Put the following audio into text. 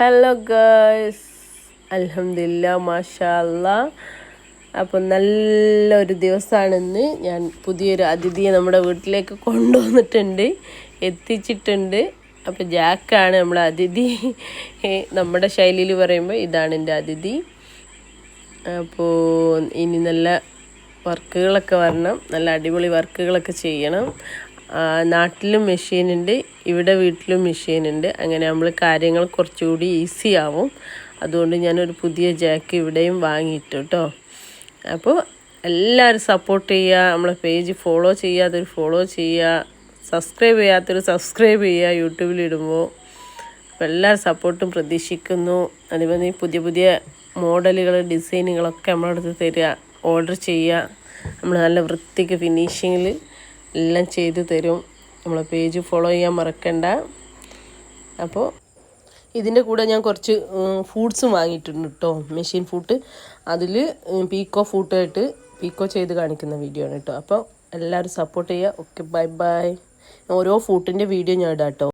Hello girls, അൽഹംദുലില്ലാ, മാഷാ അല്ലാ. അപ്പോൾ നല്ലൊരു ദിവസമാണെന്ന്. ഞാൻ പുതിയൊരു അതിഥിയെ നമ്മുടെ വീട്ടിലേക്ക് കൊണ്ടുവന്നിട്ടുണ്ട്, എത്തിച്ചിട്ടുണ്ട്. അപ്പോൾ ജാക്കാണ് നമ്മളെ അതിഥി. നമ്മുടെ ശൈലിയിൽ പറയുമ്പോൾ ഇതാണ് എൻ്റെ അതിഥി. അപ്പോൾ ഇനി നല്ല വർക്കുകളൊക്കെ വരണം, നല്ല അടിപൊളി വർക്കുകളൊക്കെ ചെയ്യണം. നാട്ടിലും മെഷീനുണ്ട്, ഇവിടെ വീട്ടിലും മെഷീനുണ്ട്. അങ്ങനെ നമ്മൾ കാര്യങ്ങൾ കുറച്ചുകൂടി ഈസി ആവും. അതുകൊണ്ട് ഞാനൊരു പുതിയ ജാക്ക് ഇവിടെയും വാങ്ങിയിട്ടു കേട്ടോ. അപ്പോൾ എല്ലാവരും സപ്പോർട്ട് ചെയ്യുക, നമ്മളെ പേജ് ഫോളോ ചെയ്യാത്തൊരു ഫോളോ ചെയ്യുക, സബ്സ്ക്രൈബ് ചെയ്യാത്തൊരു സബ്സ്ക്രൈബ് ചെയ്യുക യൂട്യൂബിലിടുമ്പോൾ. അപ്പോൾ എല്ലാവരും സപ്പോർട്ടും പ്രതീക്ഷിക്കുന്നു. അതുപോലെ പുതിയ പുതിയ മോഡലുകൾ, ഡിസൈനുകളൊക്കെ നമ്മളടുത്ത് തരിക, ഓർഡർ ചെയ്യുക. നമ്മൾ നല്ല വൃത്തിക്ക് ഫിനിഷിങ്ങിൽ എല്ലാം ചെയ്തു തരും. നമ്മളെ പേജ് ഫോളോ ചെയ്യാൻ മറക്കണ്ട. അപ്പോൾ ഇതിൻ്റെ കൂടെ ഞാൻ കുറച്ച് ഫൂഡ്സും വാങ്ങിയിട്ടുണ്ട് കേട്ടോ, മെഷീൻ ഫൂട്ട്. അതിൽ പീക്കോ ഫൂട്ടായിട്ട് പീക്കോ ചെയ്ത് കാണിക്കുന്ന വീഡിയോ ആണ് കേട്ടോ. അപ്പോൾ എല്ലാവരും സപ്പോർട്ട് ചെയ്യുക. Okay, bye bye. ഓരോ ഫൂട്ടിൻ്റെ വീഡിയോ ഞാൻ ഇടാം കേട്ടോ.